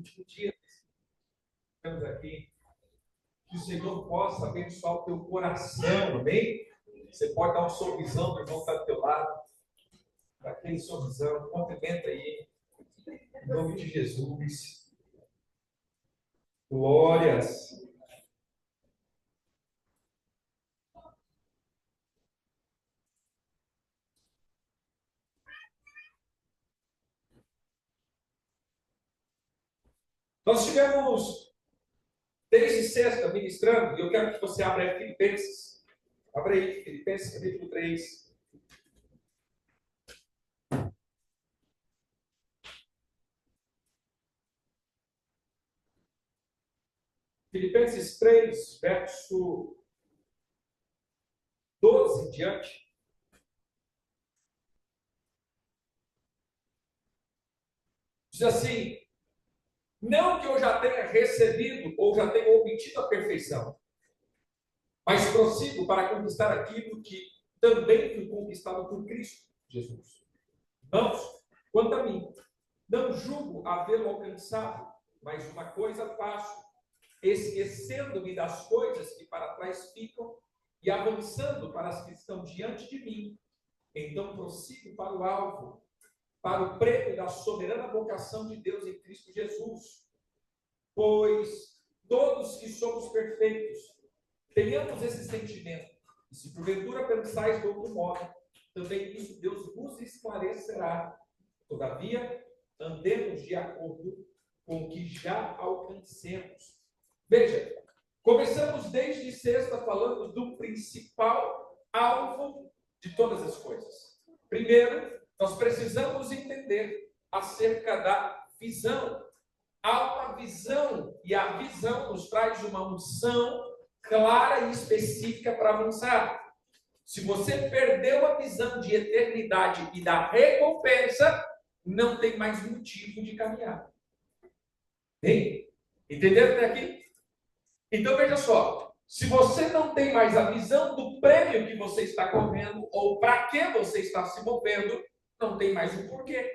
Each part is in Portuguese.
último dia. Estamos aqui. Que o Senhor possa abençoar o teu coração, amém? Você pode dar um sorrisão do irmão que está do teu lado. Aquele sorrisão, cumprimenta aí. Em nome de Jesus. Glórias. Nós estivemos desde sexta ministrando, e eu quero que você abra aí Filipenses. Abra aí, Filipenses capítulo 3. Filipenses 3, verso 12 em diante. Diz assim: não que eu já tenha recebido ou já tenha obtido a perfeição, mas prossigo para conquistar aquilo que também foi conquistado por Cristo Jesus. Irmãos, quanto a mim, não julgo havê-lo alcançado, mas uma coisa faço, esquecendo-me das coisas que para trás ficam e avançando para as que estão diante de mim. Então prossigo para o alvo, para o prêmio da soberana vocação de Deus em Cristo Jesus. Pois todos que somos perfeitos, tenhamos esse sentimento, e se porventura pensais de outro modo, também isso Deus vos esclarecerá. Todavia, andemos de acordo com o que já alcancemos. Veja, começamos desde sexta falando do principal alvo de todas as coisas. Primeiro, nós precisamos entender acerca da visão. Há uma visão, e a visão nos traz uma unção clara e específica para avançar. Se você perdeu a visão de eternidade e da recompensa, não tem mais motivo de caminhar. Bem, entenderam até aqui? Então veja só, se você não tem mais a visão do prêmio que você está correndo, ou para que você está se movendo, não tem mais o porquê.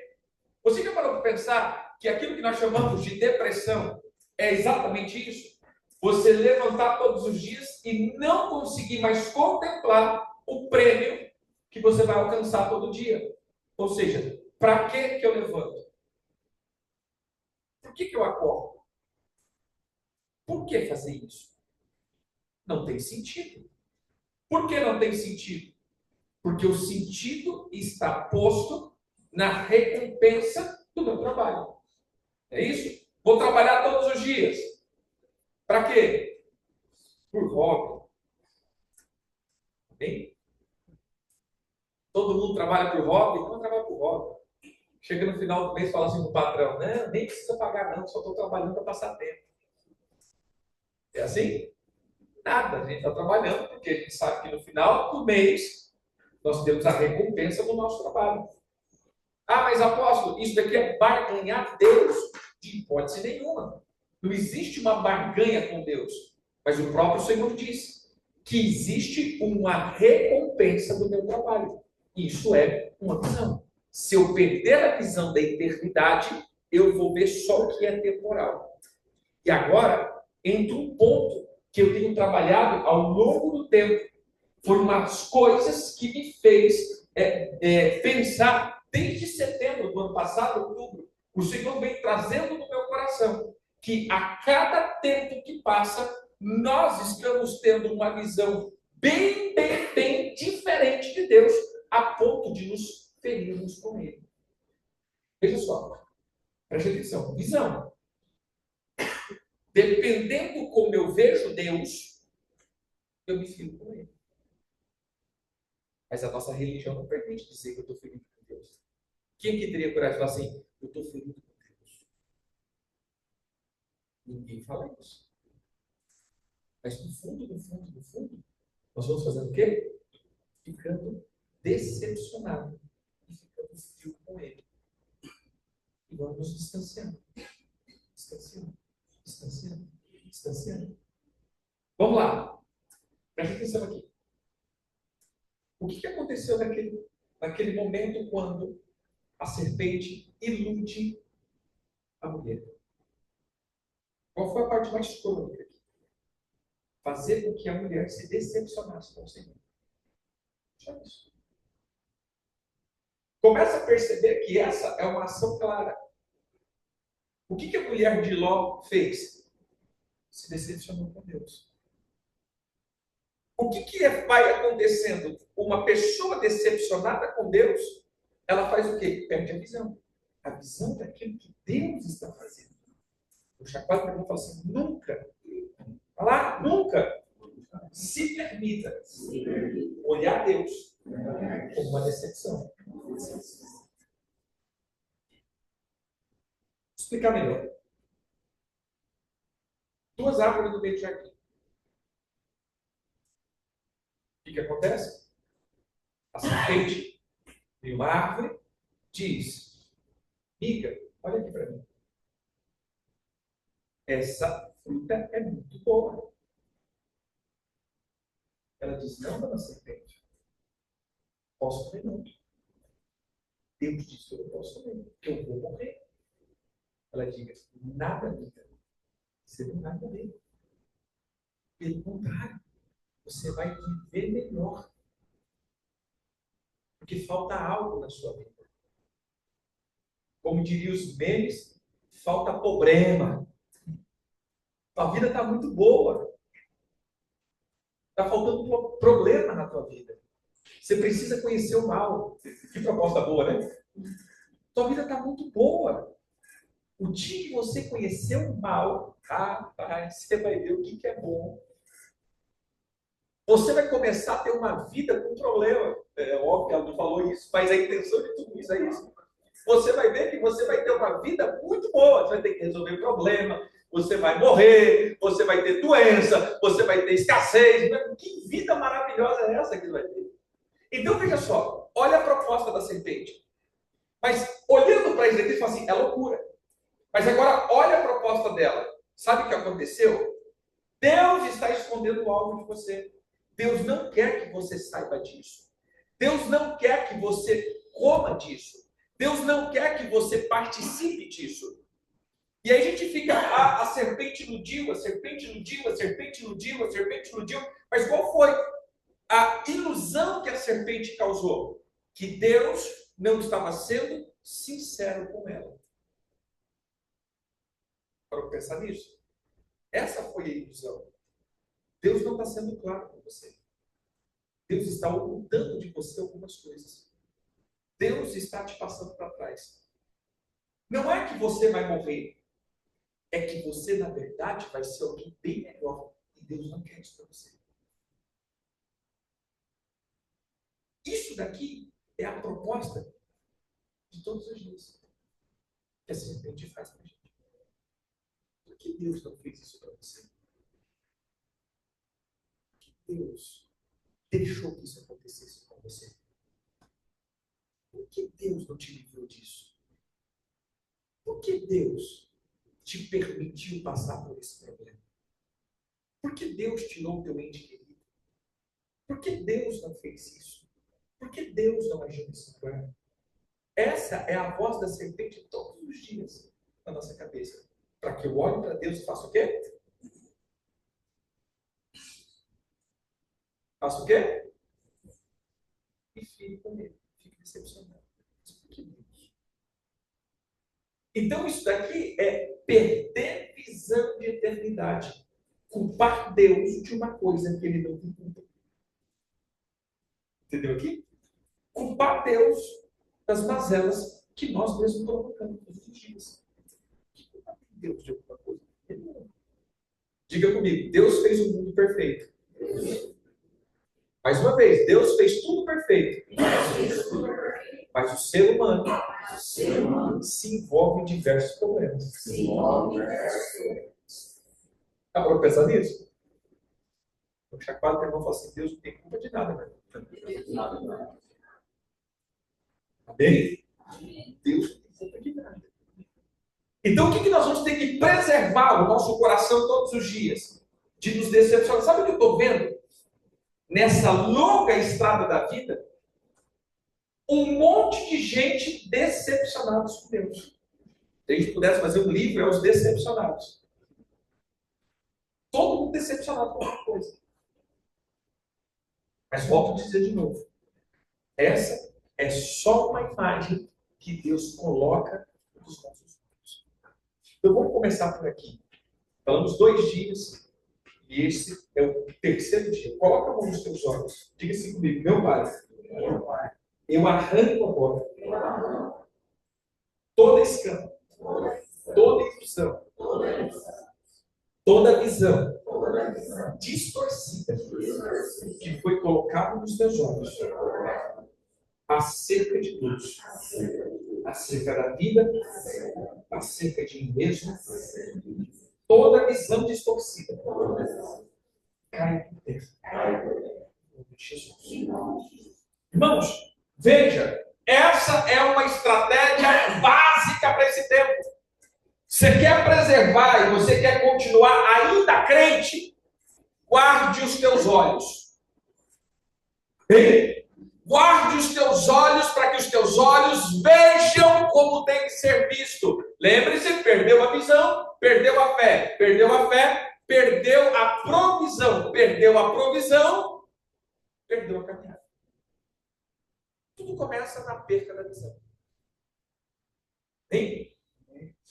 Você já parou para pensar que aquilo que nós chamamos de depressão é exatamente isso? Você levantar todos os dias e não conseguir mais contemplar o prêmio que você vai alcançar todo dia. Ou seja, para que eu levanto? Por que eu acordo? Por que fazer isso? Não tem sentido. Por que não tem sentido? Porque o sentido está posto na recompensa do meu trabalho. É isso? Vou trabalhar todos os dias. Para quê? Por hobby. Bem? Todo mundo trabalha por hobby? Não trabalha por hobby. Chega no final do mês e fala assim pro patrão: não, nem precisa pagar não, só estou trabalhando para passar tempo. É assim? Nada, a gente está trabalhando porque a gente sabe que no final do mês nós temos a recompensa do nosso trabalho. Ah, mas apóstolo, isso daqui é barganhar Deus? De hipótese nenhuma. Não existe uma barganha com Deus. Mas o próprio Senhor diz que existe uma recompensa do meu trabalho. Isso é uma visão. Se eu perder a visão da eternidade, eu vou ver só o que é temporal. E agora, entra um ponto que eu tenho trabalhado ao longo do tempo. Foi umas coisas que me fez pensar desde setembro do ano passado, outubro. O Senhor vem trazendo no meu coração que a cada tempo que passa, nós estamos tendo uma visão bem diferente de Deus, a ponto de nos ferirmos com Ele. Veja só, preste atenção, visão. Dependendo como eu vejo Deus, eu me firo com Ele. Mas a nossa religião não permite dizer que eu estou ferido com Deus. Quem que teria coragem de falar assim, eu estou ferido com Deus? Ninguém fala isso. Mas no fundo, nós vamos fazendo o quê? Ficando decepcionado e ficando frio com Ele. E vamos nos distanciando. Distanciando. Vamos lá. Presta atenção aqui. O que aconteceu naquele momento quando a serpente ilude a mulher? Qual foi a parte mais crônica aqui? Fazer com que a mulher se decepcionasse com o Senhor. Só isso. Começa a perceber que essa é uma ação clara. O que a mulher de Ló fez? Se decepcionou com Deus. O que vai acontecendo? Uma pessoa decepcionada com Deus, ela faz o quê? Perde a visão. A visão daquilo que Deus está fazendo. O chacoalho para mim fala assim, nunca, olha lá, nunca se permita olhar Deus como uma decepção. Vou explicar melhor. Duas árvores no meio do jardim. O que acontece? A serpente de uma árvore diz, amiga, olha aqui para mim. Essa fruta é muito boa. Ela diz, não, dona serpente. Posso comer não. Deus disse que eu não posso comer, que eu vou morrer. Ela diz, nada, amiga. Você não vai morrer. Pelo contrário, você vai viver melhor. Porque falta algo na sua vida. Como diriam os memes, falta problema. A vida está muito boa. Está faltando problema na tua vida. Você precisa conhecer o mal. Que proposta boa, né? Tua vida está muito boa. O dia que você conhecer o mal, rapaz, você vai ver o que é bom. Você vai começar a ter uma vida com problema. É óbvio que ela não falou isso, mas a intenção de tudo isso é isso. Você vai ver que você vai ter uma vida muito boa. Você vai ter que resolver problema, você vai morrer, você vai ter doença, você vai ter escassez. Que vida maravilhosa é essa que você vai ter? Então, veja só, olha a proposta da serpente. Mas, olhando para isso aqui, você fala assim, é loucura. Mas agora, olha a proposta dela. Sabe o que aconteceu? Deus está escondendo algo de você. Deus não quer que você saiba disso. Deus não quer que você coma disso. Deus não quer que você participe disso. E aí a gente fica, a serpente iludiu, a serpente iludiu, a serpente iludiu, a serpente iludiu. Mas qual foi a ilusão que a serpente causou? Que Deus não estava sendo sincero com ela. Para pensar nisso? Essa foi a ilusão. Deus não está sendo claro com você. Deus está ocultando de você algumas coisas. Deus está te passando para trás. Não é que você vai morrer. É que você, na verdade, vai ser alguém bem melhor. E Deus não quer isso para você. Isso daqui é a proposta de todos os dias que a serpente faz para a gente. Por que Deus não fez isso para você? Por que Deus deixou que isso acontecesse com você? Por que Deus não te livrou disso? Por que Deus te permitiu passar por esse problema? Por que Deus tirou o teu ente querido? Por que Deus não fez isso? Por que Deus não agiu nesse lugar? Essa é a voz da serpente todos os dias na nossa cabeça. Para que eu olhe para Deus e faça o quê? Faça o quê? E fique com ele. Fique decepcionado. Mas por que Deus? Então isso daqui é perder visão de eternidade. Culpar Deus de uma coisa que ele não tem culpa. Entendeu aqui? Culpar Deus das mazelas que nós mesmos provocamos todos os dias. Que culpa tem Deus de alguma coisa? Diga comigo, Deus fez um mundo perfeito. Mais uma vez, Deus fez tudo perfeito. Mas o ser humano se envolve em diversos problemas. Dá para pensar nisso? O chacoalho do irmão fala assim, Deus não tem culpa de nada, né? Amém? Deus não tem culpa de nada. Então, o que nós vamos ter que preservar o nosso coração todos os dias? De nos decepcionar. Sabe o que eu estou vendo? Nessa longa estrada da vida, um monte de gente decepcionados com Deus. Se a gente pudesse fazer um livro, é os decepcionados. Todo mundo decepcionado com alguma coisa. Mas volto a dizer de novo. Essa é só uma imagem que Deus coloca nos nossos olhos. Então vamos começar por aqui. Falamos 2 dias e esse é o 3º dia. Coloca a mão nos teus olhos. Diga assim comigo, meu Pai, eu arranco agora toda escama, toda ilusão, toda visão distorcida que foi colocada nos teus olhos acerca de Deus, acerca da vida, acerca de mim mesmo, toda visão distorcida cai por terra. Jesus. Irmãos, veja, essa é uma estratégia básica para esse tempo. Você quer preservar e você quer continuar ainda crente, guarde os teus olhos. Bem, guarde os teus olhos para que os teus olhos vejam como tem que ser visto. Lembre-se, perdeu a visão, perdeu a fé, perdeu a fé, perdeu a provisão, perdeu a provisão, perdeu a caminhada. Tudo começa na perca da visão. Bem,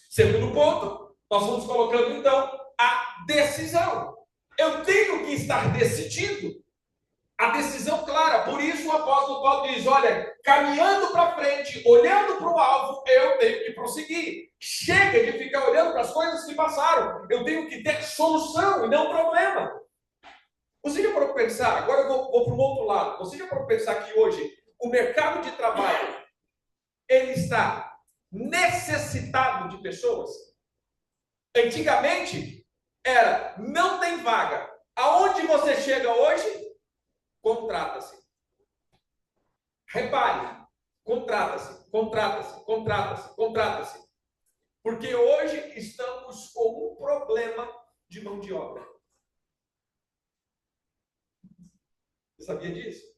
segundo ponto, nós vamos colocando então a decisão. Eu tenho que estar decidido. A decisão clara. Por isso o apóstolo Paulo diz, olha, caminhando para frente, olhando para o alvo, eu tenho que prosseguir. Chega de ficar olhando para as coisas que passaram. Eu tenho que ter solução e não problema. Você já parou para pensar, agora eu vou para o outro lado, você já parou para pensar que hoje o mercado de trabalho, ele está necessitado de pessoas? Antigamente, era, não tem vaga. Aonde você chega hoje, contrata-se. Repare, contrata-se, contrata-se, contrata-se, contrata-se. Porque hoje estamos com um problema de mão de obra. Você sabia disso?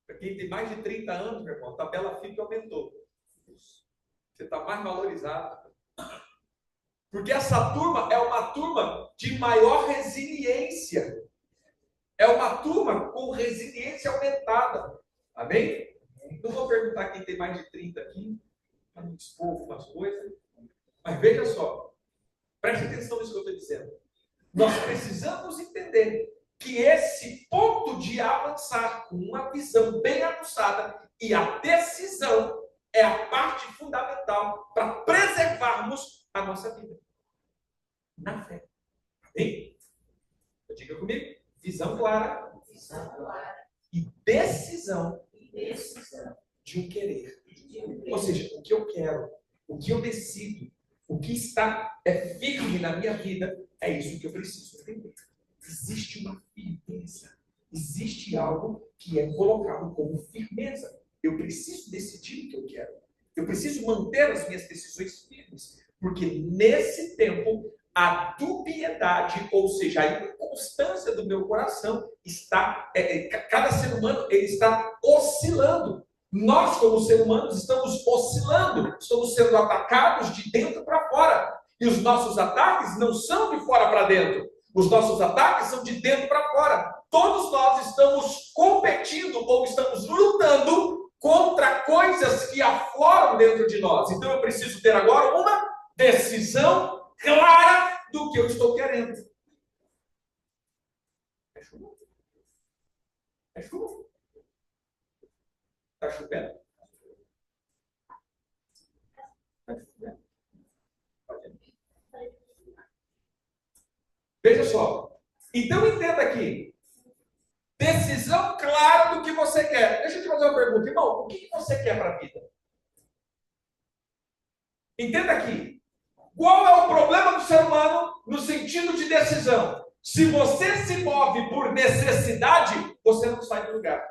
Para quem tem mais de 30 anos, meu irmão, a tabela FIP aumentou. Você está mais valorizado. Porque essa turma é uma turma de maior resiliência. É uma turma com resiliência aumentada. Amém? Não vou perguntar quem tem mais de 30 aqui, para não expor algumas coisas. Mas veja só. Preste atenção nisso que eu estou dizendo. Nós precisamos entender que esse ponto de avançar com uma visão bem aguçada e a decisão é a parte fundamental para preservarmos a nossa vida. Na fé. Amém? Diga comigo. Visão clara e decisão de um querer. Ou seja, o que eu quero, o que eu decido, o que está firme na minha vida, é isso que eu preciso entender. Existe uma firmeza. Existe algo que é colocado como firmeza. Eu preciso decidir o que eu quero. Eu preciso manter as minhas decisões firmes. Porque nesse tempo, a dubiedade, ou seja, a inconstância do meu coração está, cada ser humano ele está oscilando. Nós, como seres humanos, estamos oscilando, estamos sendo atacados de dentro para fora. E os nossos ataques não são de fora para dentro. Os nossos ataques são de dentro para fora. Todos nós estamos competindo ou estamos lutando contra coisas que afloram dentro de nós. Então eu preciso ter agora uma decisão clara do que eu estou querendo. É chuva? É chuva? Está chovendo? Está chovendo? Veja só. Então entenda aqui. Decisão clara do que você quer. Deixa eu te fazer uma pergunta. Irmão, o que você quer para a vida? Entenda aqui. Qual é o problema do ser humano no sentido de decisão? Se você se move por necessidade, você não sai do lugar.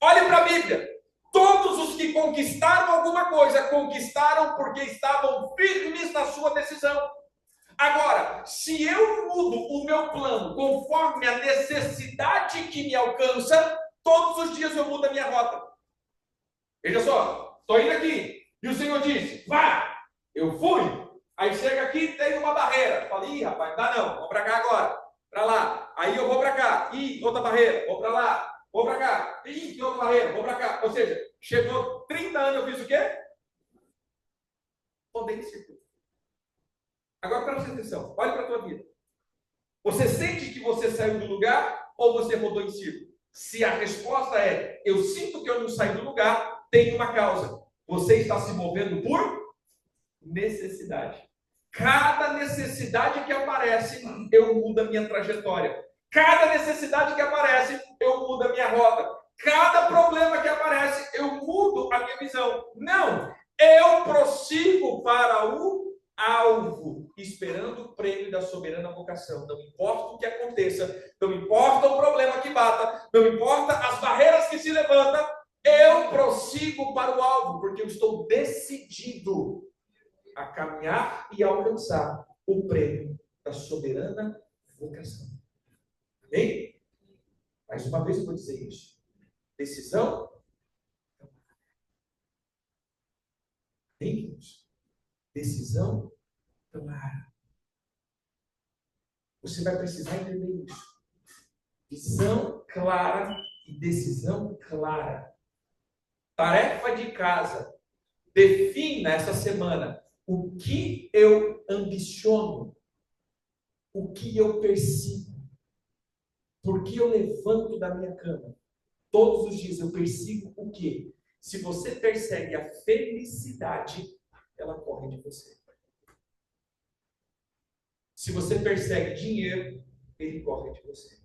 Olhe para a Bíblia. Todos os que conquistaram alguma coisa, conquistaram porque estavam firmes na sua decisão. Agora, se eu mudo o meu plano conforme a necessidade que me alcança, todos os dias eu mudo a minha rota. Veja só, estou indo aqui. E o Senhor disse, vá. Eu fui. Aí chega aqui, tem uma barreira. Fala, ih, rapaz, não dá não, vamos para cá agora. Para lá. Aí eu vou para cá. Ih, outra barreira, vou para lá. Vou para cá. Ih, que outra barreira, vou para cá. Ou seja, chegou 30 anos, eu fiz o quê? Rodei em círculo. Agora presta atenção, olha para a tua vida. Você sente que você saiu do lugar ou você rodou em círculo? Se a resposta é, eu sinto que eu não saí do lugar, tem uma causa. Você está se movendo por necessidade. Cada necessidade que aparece, eu mudo a minha trajetória. Cada necessidade que aparece, eu mudo a minha rota. Cada problema que aparece, eu mudo a minha visão. Não, eu prossigo para o alvo, esperando o prêmio da soberana vocação. Não importa o que aconteça, não importa o problema que bata, não importa as barreiras que se levantam, eu prossigo para o alvo, porque eu estou decidido a caminhar e alcançar o prêmio da soberana vocação. Amém? Mais uma vez eu vou dizer isso. Decisão. Amém? Decisão clara. Você vai precisar entender isso. Visão clara e decisão clara. Tarefa de casa. Defina essa semana o que eu ambiciono, o que eu persigo, por que eu levanto da minha cama. Todos os dias eu persigo o quê? Se você persegue a felicidade, ela corre de você. Se você persegue dinheiro, ele corre de você.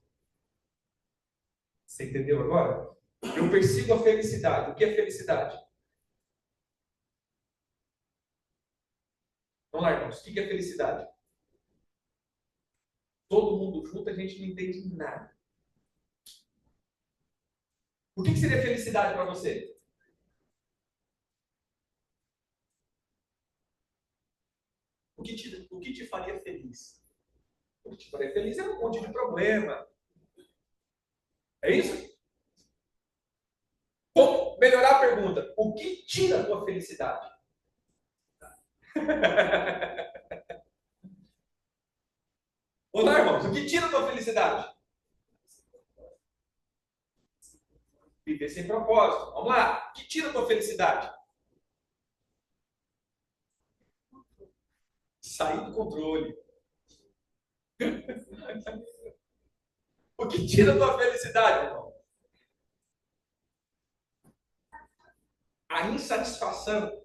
Você entendeu agora? Eu persigo a felicidade. O que é felicidade? Vamos lá, irmãos. O que é felicidade? Todo mundo junto, a gente não entende nada. O que seria felicidade para você? O que te faria feliz? O que te faria feliz é um monte de problema. É isso? Como melhorar a pergunta? O que tira a tua felicidade? Olá, irmãos. O que tira a tua felicidade? Viver sem propósito. Vamos lá. O que tira a tua felicidade? Sair do controle. O que tira a tua felicidade, irmão? A insatisfação.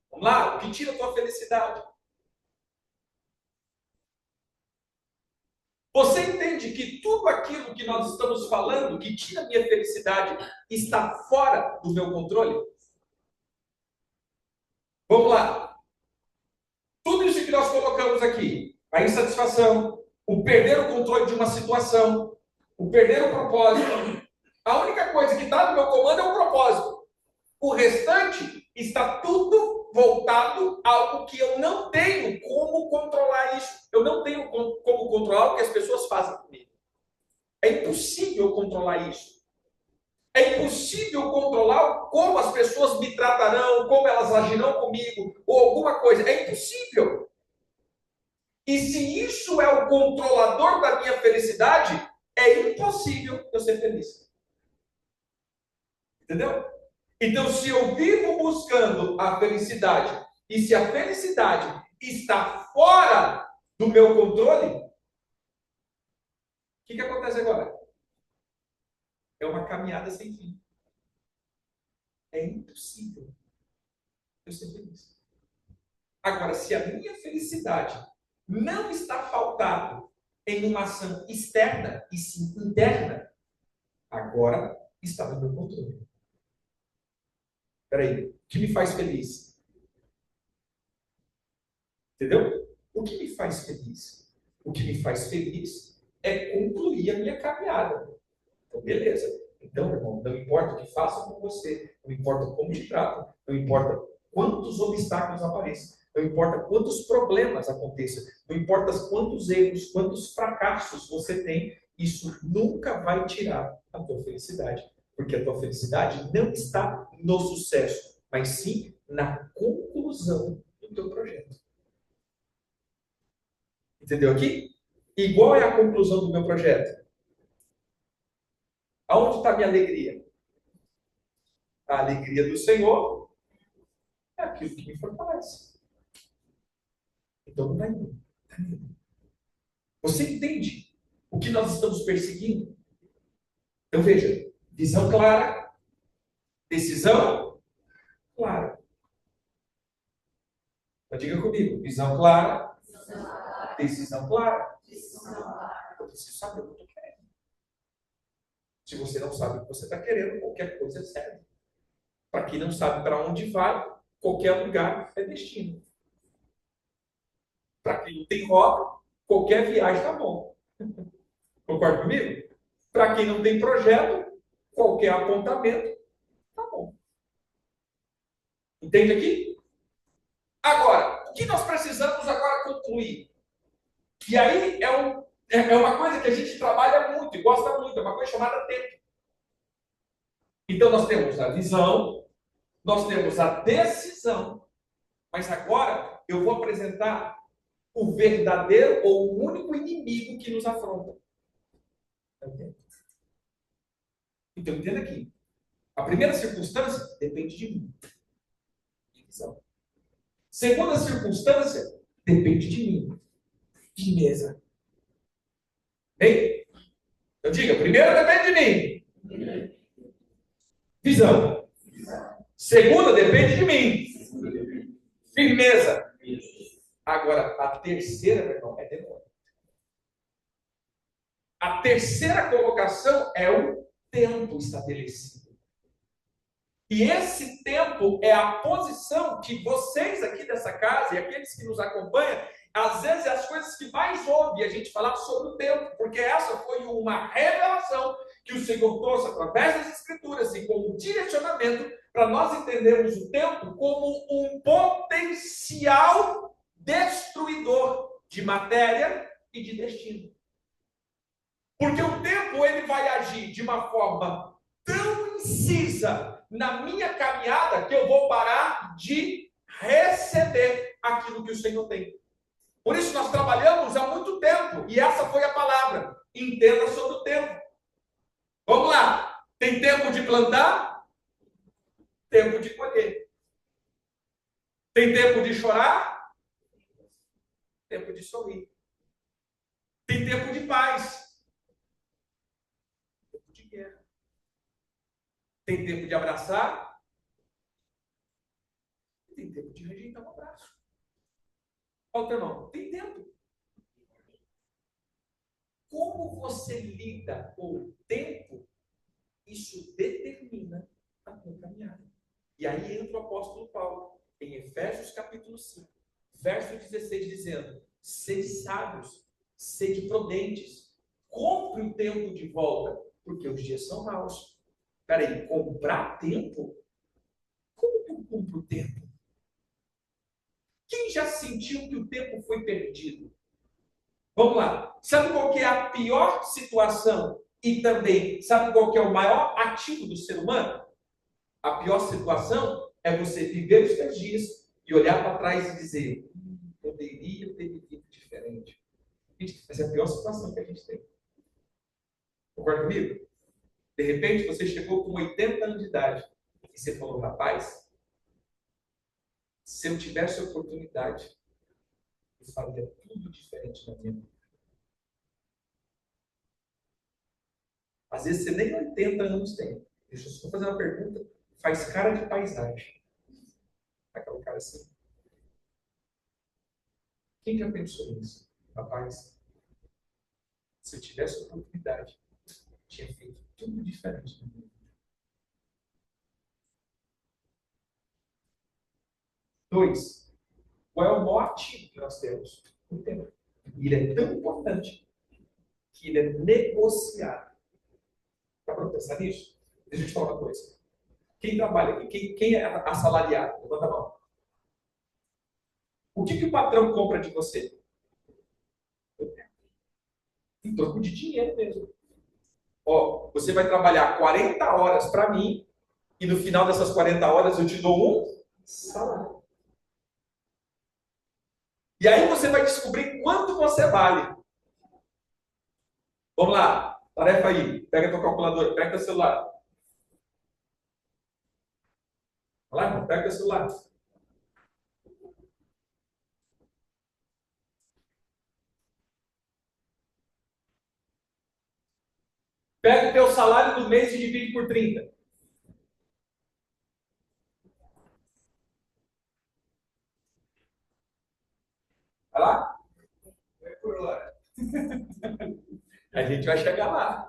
Vamos lá. O que tira a tua felicidade? Você entende que tudo aquilo que nós estamos falando, que tira a minha felicidade, está fora do meu controle? Vamos lá. Tudo isso que nós colocamos aqui, a insatisfação, o perder o controle de uma situação, o perder o propósito, a única coisa que está no meu comando é o propósito. O restante está tudo voltado a algo que eu não tenho como controlar isso. Eu não tenho como controlar o que as pessoas fazem comigo. É impossível controlar isso. É impossível controlar como as pessoas me tratarão, como elas agirão comigo, ou alguma coisa. É impossível. E se isso é o controlador da minha felicidade, é impossível eu ser feliz. Entendeu? Então, se eu vivo buscando a felicidade, e se a felicidade está fora do meu controle, o que acontece agora? É uma caminhada sem fim. É impossível eu ser feliz. Agora, se a minha felicidade não está faltada em uma ação externa e sim interna, agora está no meu controle. Espera aí, o que me faz feliz? Entendeu? O que me faz feliz? O que me faz feliz é concluir a minha caminhada. Então, beleza. Então, irmão, não importa o que façam com você, não importa como te tratam, não importa quantos obstáculos apareçam, não importa quantos problemas aconteçam, não importa quantos erros, quantos fracassos você tem, isso nunca vai tirar a tua felicidade. Porque a tua felicidade não está no sucesso, mas sim na conclusão do teu projeto. Entendeu aqui? E qual é a conclusão do meu projeto? Aonde está a minha alegria? A alegria do Senhor é aquilo que me fortalece. Então não dá medo. Você entende o que nós estamos perseguindo? Então veja, visão clara, decisão clara. Então diga comigo, visão clara, decisão clara. Eu preciso saber o que eu estou querendo. Se você não sabe o que você está querendo, qualquer coisa serve. Para quem não sabe para onde vai, qualquer lugar é destino. Para quem não tem rota, qualquer viagem está bom. Concorda comigo? Para quem não tem projeto, qualquer apontamento está bom. Entende aqui? Agora, o que nós precisamos agora concluir? E aí é uma coisa que a gente trabalha muito e gosta muito, é uma coisa chamada tempo. Então nós temos a visão, nós temos a decisão, mas agora eu vou apresentar o verdadeiro ou o único inimigo que nos afronta. Então entenda aqui. A primeira circunstância depende de mim. Visão. Segunda circunstância depende de mim. Firmeza. Bem? Eu digo, primeiro depende de mim. Visão. Segunda depende de mim. Firmeza. Agora, a terceira, meu irmão, é demônio. A terceira colocação é o tempo estabelecido. E esse tempo é a posição que vocês aqui dessa casa e aqueles que nos acompanham, às vezes é as coisas que mais ouvem a gente falar sobre o tempo, porque essa foi uma revelação que o Senhor trouxe através das Escrituras e como direcionamento para nós entendermos o tempo como um potencial destruidor de matéria e de destino. Porque o tempo ele vai agir de uma forma tão incisa na minha caminhada que eu vou parar de receber aquilo que o Senhor tem. Por isso nós trabalhamos há muito tempo e essa foi a palavra. Entenda sobre o tempo. Vamos lá. Tem tempo de plantar, tempo de colher. Tem tempo de chorar, tempo de sorrir. Tem tempo de paz, tempo de guerra. Tem tempo de abraçar, tem tempo de rejeitar um abraço. Olha o teu irmão, tem tempo. Como você lida com o tempo, isso determina a tua caminhada. E aí entra o apóstolo Paulo, em Efésios capítulo 5, verso 16, dizendo: sede sábios, sede prudentes, compre o tempo de volta, porque os dias são maus. Peraí, comprar tempo? Como que eu compro o tempo? Quem já sentiu que o tempo foi perdido? Vamos lá. Sabe qual que é a pior situação? E também, sabe qual que é o maior ativo do ser humano? A pior situação é você viver os teus dias e olhar para trás e dizer: poderia ter vivido diferente. Essa é a pior situação que a gente tem. Concorda comigo? De repente, você chegou com 80 anos de idade e você falou: rapaz, se eu tivesse oportunidade, eu faria tudo diferente na minha vida. Às vezes você nem 80 anos tem. Deixa eu só fazer uma pergunta. Faz cara de paisagem. Aquela cara assim. Quem já pensou nisso? Rapaz, se eu tivesse oportunidade, tinha feito tudo diferente na minha vida. 2. Qual é o maior ativo que nós temos? O tempo. E ele é tão importante que ele é negociado. Dá para pensar nisso? Deixa eu te falar uma coisa. Quem trabalha aqui? Quem é assalariado? Levanta a mão. O que o patrão compra de você? Em troco de dinheiro mesmo. Ó, você vai trabalhar 40 horas para mim e no final dessas 40 horas eu te dou um salário. E aí você vai descobrir quanto você vale. Vamos lá, tarefa aí. Pega a tua calculadora, pega teu celular. Vai lá, irmão, pega teu celular. Pega o teu salário do mês e divide por 30. Vai lá? É por hora. A gente vai chegar lá.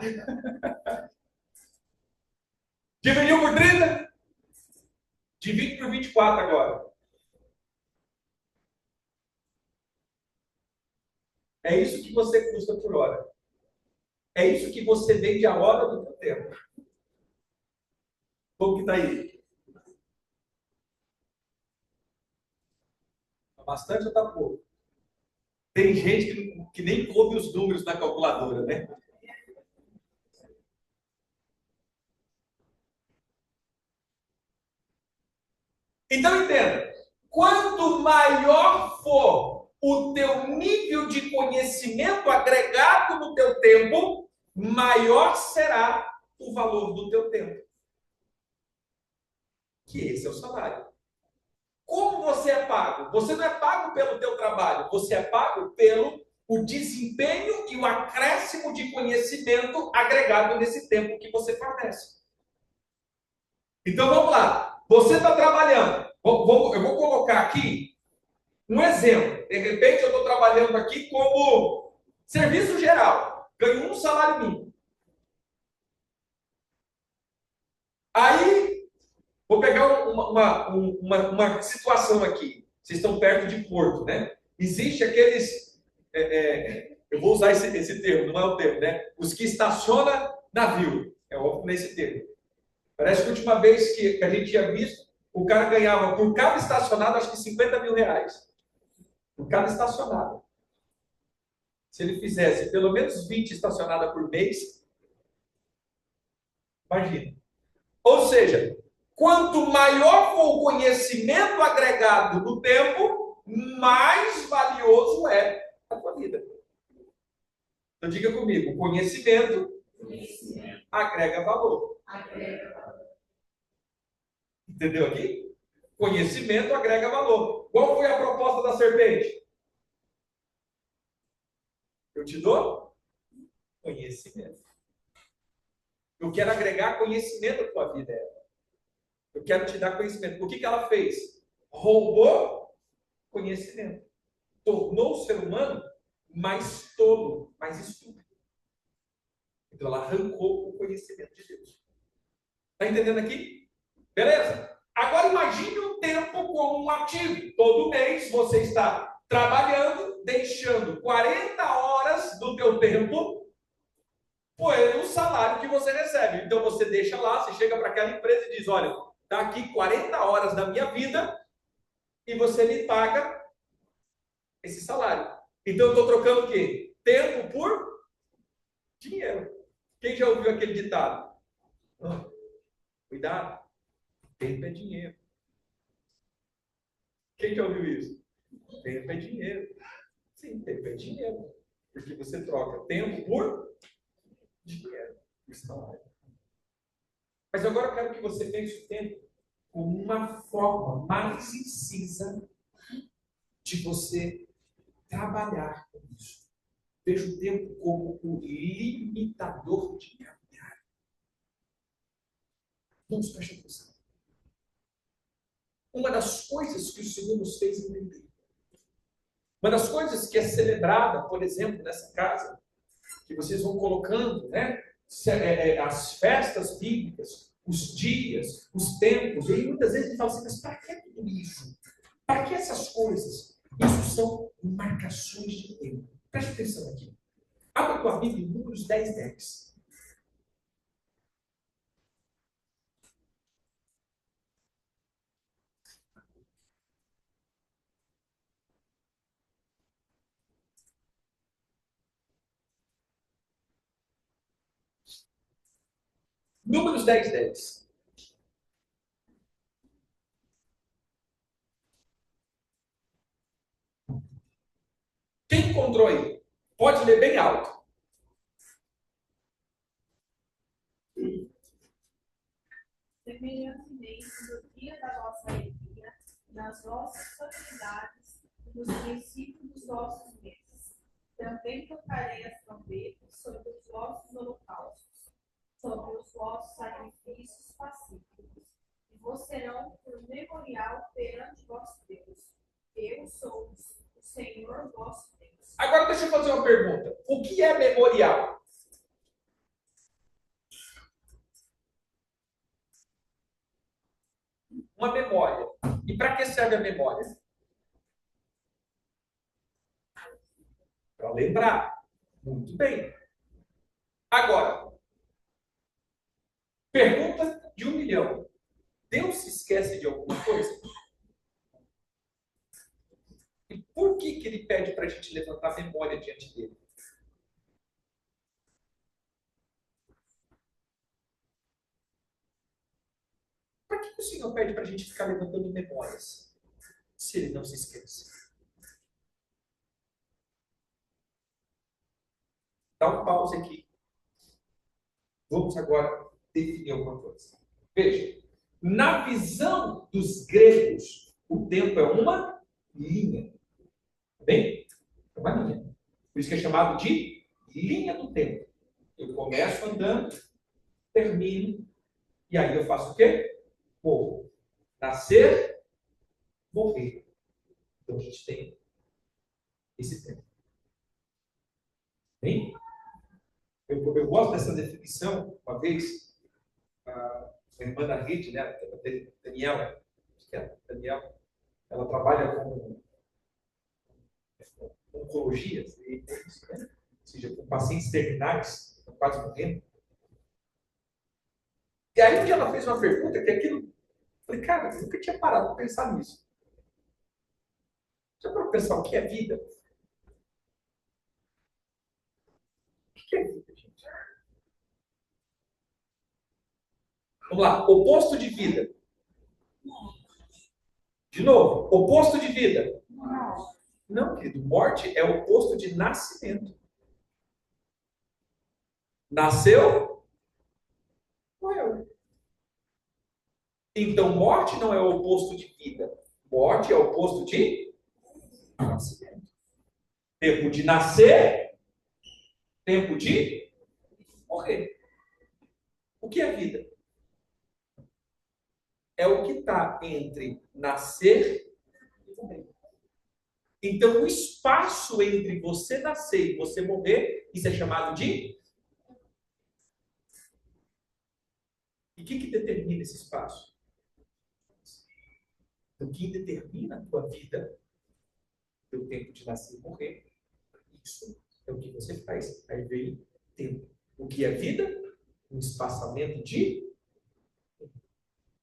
Dividiu por 30? Divide por 24 agora. É isso que você custa por hora. É isso que você vende a hora do teu tempo. Como que tá aí? Tá bastante ou tá pouco? Tem gente que nem coube os números na calculadora, né? Então entenda, quanto maior for o teu nível de conhecimento agregado no teu tempo, maior será o valor do teu tempo. Que esse é o salário. Como você é pago? Você não é pago pelo teu trabalho, você é pago pelo o desempenho e o acréscimo de conhecimento agregado nesse tempo que você fornece. Então vamos lá. Você está trabalhando. Eu vou colocar aqui um exemplo. De repente eu estou trabalhando aqui como serviço geral. Ganho um salário mínimo. Aí, vou pegar uma situação aqui. Vocês estão perto de Porto, né? Existe aqueles. Eu vou usar esse termo, não é o termo, né? Os que estaciona navio. É óbvio nesse termo. Parece que a última vez que a gente tinha visto, o cara ganhava por cada estacionado, acho que 50 mil reais. Por cada estacionado. Se ele fizesse pelo menos 20 estacionadas por mês, imagina. Ou seja, quanto maior for o conhecimento agregado no tempo, mais valioso é a tua vida. Então diga comigo, conhecimento agrega valor. Entendeu aqui? Conhecimento agrega valor. Qual foi a proposta da serpente? Eu te dou conhecimento. Eu quero agregar conhecimento à tua vida. Eu quero te dar conhecimento. O que ela fez? Roubou conhecimento. Tornou o ser humano mais tolo, mais estúpido. Então ela arrancou o conhecimento de Deus. Está entendendo aqui? Beleza? Agora imagine um tempo como um ativo. Todo mês você está trabalhando, deixando 40 horas do teu tempo por o salário que você recebe. Então você deixa lá, você chega para aquela empresa e diz, olha, está aqui 40 horas da minha vida e você me paga esse salário. Então eu estou trocando o quê? Tempo por dinheiro. Quem já ouviu aquele ditado? Oh, cuidado, tempo é dinheiro. Quem já ouviu isso? Tempo é dinheiro. Sim, tempo é dinheiro. Porque você troca tempo por dinheiro. Mas agora eu quero que você pense o tempo como uma forma mais incisa de você trabalhar com isso. Veja o tempo como o limitador de caminhar. Vamos prestar atenção. Uma das coisas que o Senhor nos fez entender, uma das coisas que é celebrada, por exemplo, nessa casa, que vocês vão colocando, né? As festas bíblicas, os dias, os tempos, e aí muitas vezes a gente fala assim, mas para que tudo isso? Para que essas coisas? Isso são marcações de tempo. Preste atenção aqui. Abra a tua Bíblia em Números 10, 10. Números 10, 10. encontrou aí? Pode ler bem alto. Semelhantemente, no dia da vossa alegria, nas vossas solenidades, nos princípios dos vossos meses, também tocarei as trombetas sobre os vossos holocaustos, sobre os vossos sacrifícios pacíficos, e vos serão por memorial perante vosso Deus. Eu sou o Senhor vosso Deus. Agora deixa eu fazer uma pergunta. O que é memorial? Uma memória. E para que serve a memória? Para lembrar. Muito bem. Agora, pergunta de 1 milhão. Deus se esquece de alguma coisa? E por que ele pede para a gente levantar memória diante dele? Para que o Senhor pede para a gente ficar levantando memórias? Se ele não se esquece. Dá um pause aqui. Vamos agora definir alguma coisa. Veja, na visão dos gregos, o tempo é uma linha. Tá bem? É uma linha. Por isso que é chamado de linha do tempo. Eu começo andando, termino, e aí eu faço o quê? Morro. Nascer, morrer. Então a gente tem esse tempo. Bem? Eu gosto dessa definição. Uma vez, a irmã da Rede, né, a Daniela, acho que é a Daniela, ela trabalha com oncologia, né? Ou seja, com pacientes terminais, estão quase morrendo. E aí um dia ela fez uma pergunta que aquilo, eu falei, cara, eu nunca tinha parado para pensar nisso. Já para pensar o que é vida? O que é vida, gente? Vamos lá, oposto de vida. De novo, oposto de vida. Não, querido, morte é o oposto de nascimento. Nasceu, morreu. Então, morte não é o oposto de vida. Morte é o oposto de nascimento. Tempo de nascer, tempo de morrer. O que é vida? É o que está entre nascer e morrer. Então, o espaço entre você nascer e você morrer, isso é chamado de... E o que determina esse espaço? O que determina a tua vida, o teu tempo de nascer e morrer, isso é o que você faz. Aí vem tempo. O que é vida? Um espaçamento de...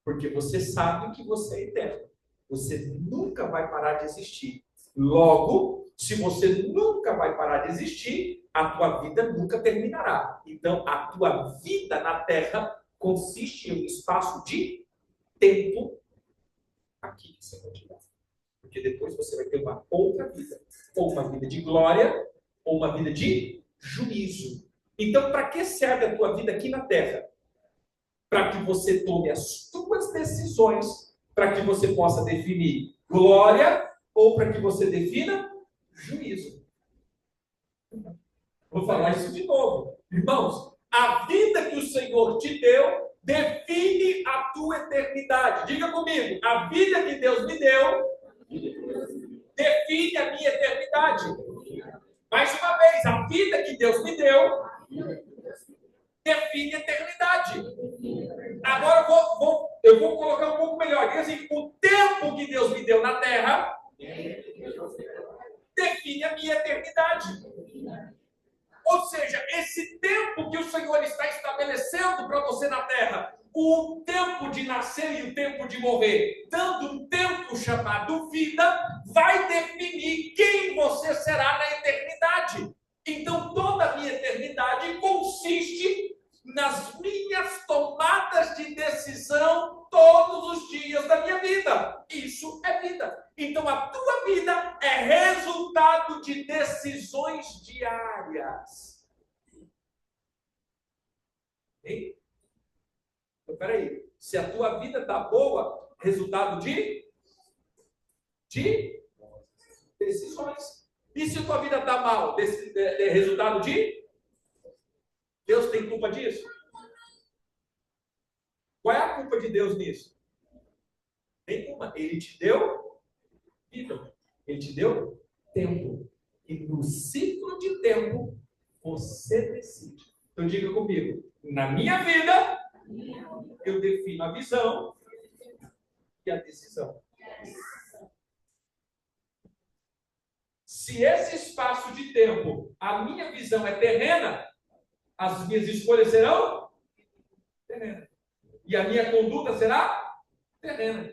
Porque você sabe que você é eterno. Você nunca vai parar de existir. Logo, se você nunca vai parar de existir, a tua vida nunca terminará. Então, a tua vida na Terra consiste em um espaço de tempo aqui que você vai tirar. Porque depois você vai ter uma outra vida. Ou uma vida de glória, ou uma vida de juízo. Então, para que serve a tua vida aqui na Terra? Para que você tome as tuas decisões, para que você possa definir glória, ou para que você defina juízo. Vou falar isso de novo. Irmãos, a vida que o Senhor te deu define a tua eternidade. Diga comigo, a vida que Deus me deu define a minha eternidade. Mais uma vez, a vida que Deus me deu define a eternidade. Agora eu vou colocar um pouco melhor. Diga assim, o tempo que Deus me deu na Terra define a minha eternidade. Ou seja, esse tempo que o Senhor está estabelecendo para você na Terra, o tempo de nascer e o tempo de morrer, dando um tempo chamado vida, vai definir quem você será na eternidade. Então, toda a minha eternidade consiste nas minhas tomadas de decisão todos os dias da minha vida. Isso é vida. Então, a tua vida é resultado resultado de decisões diárias. Hein? Então, peraí. Se a tua vida está boa, resultado de decisões. E se a tua vida está mal, resultado de? Deus tem culpa disso? Qual é a culpa de Deus nisso? Nenhuma. Ele te deu vida. Ele te deu tempo. E no ciclo de tempo, você decide. Então diga comigo. Na minha vida, eu defino a visão e a decisão. Se esse espaço de tempo, a minha visão é terrena, as minhas escolhas serão terrenas. E a minha conduta será terrena.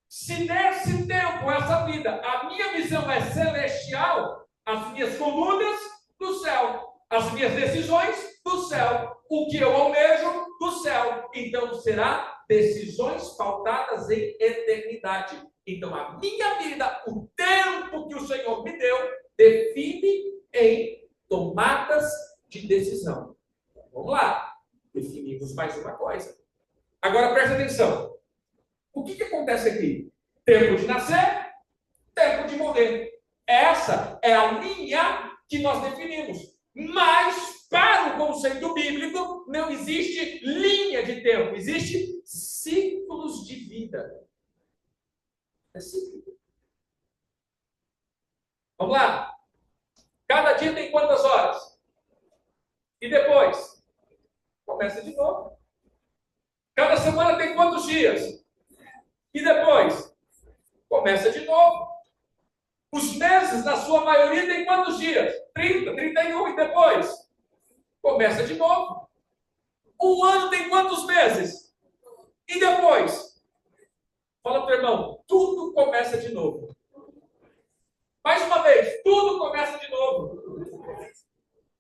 Se nesse tempo, essa vida, a minha visão é celestial, as minhas condutas do céu, as minhas decisões do céu, o que eu almejo do céu. Então será decisões pautadas em eternidade. Então a minha vida, o tempo que o Senhor me deu, define em tomadas de decisão. Vamos lá, definimos mais uma coisa. Agora presta atenção. O que acontece aqui? Tempo de nascer, tempo de morrer. Essa é a linha que nós definimos. Mas, para o conceito bíblico, não existe linha de tempo. Existe ciclos de vida. É cíclico. Vamos lá. Cada dia tem quantas horas? E depois? Começa de novo. Cada semana tem quantos dias? E depois? Começa de novo. Os meses, na sua maioria, tem quantos dias? 30, 31, e depois? Começa de novo. Um ano tem quantos meses? E depois? Fala para o irmão, tudo começa de novo. Mais uma vez, tudo começa de novo.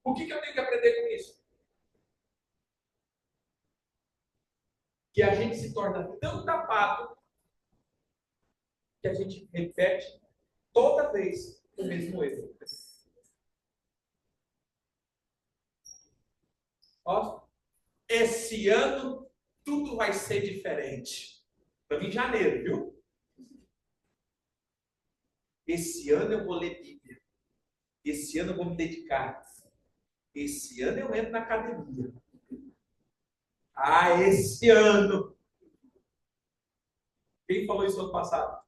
O que eu tenho que aprender com isso? Que a gente se torna tão tapado que a gente repete toda vez o mesmo erro. Ó, esse ano tudo vai ser diferente. Para mim, em janeiro, viu? Esse ano eu vou ler Bíblia. Esse ano eu vou me dedicar. Esse ano eu entro na academia. Ah, esse ano. Quem falou isso ano passado?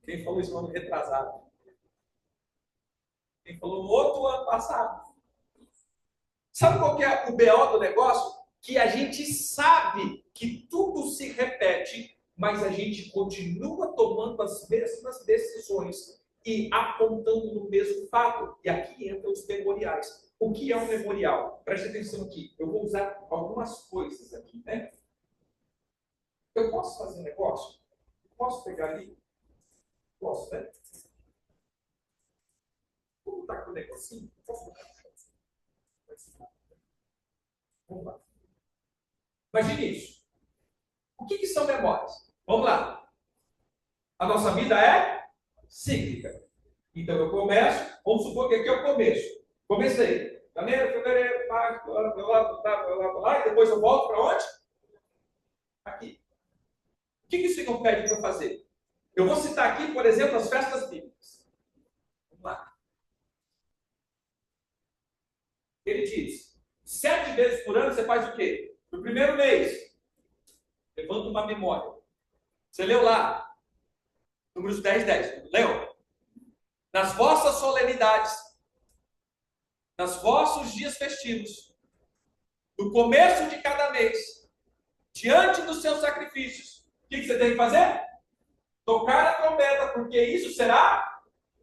Quem falou isso no ano retrasado? Quem falou no outro ano passado? Sabe qual que é o BO do negócio? Que a gente sabe que tudo se repete, mas a gente continua tomando as mesmas decisões e apontando no mesmo fato. E aqui entram os memoriais. O que é um memorial? Preste atenção aqui. Eu vou usar algumas coisas aqui, né? Eu posso fazer um negócio? Posso pegar ali? Posso, né? Vamos botar com o negocinho? Posso botar? Vamos lá. Imagine isso. O que são memórias? Vamos lá. A nossa vida é cíclica. Então eu começo, vamos supor que aqui é o começo. Comecei. Janeiro, fevereiro, março, e depois eu volto para onde? Aqui. O que o Senhor pede para eu fazer? Eu vou citar aqui, por exemplo, as festas bíblicas. Vamos lá. Ele diz, 7 vezes por ano você faz o quê? No primeiro mês, levanta uma memória. Você leu lá, Números 10, 10. Leu? Nas vossas solenidades, nos vossos dias festivos, no começo de cada mês, diante dos seus sacrifícios, o que você tem que fazer? Tocar a trombeta, porque isso será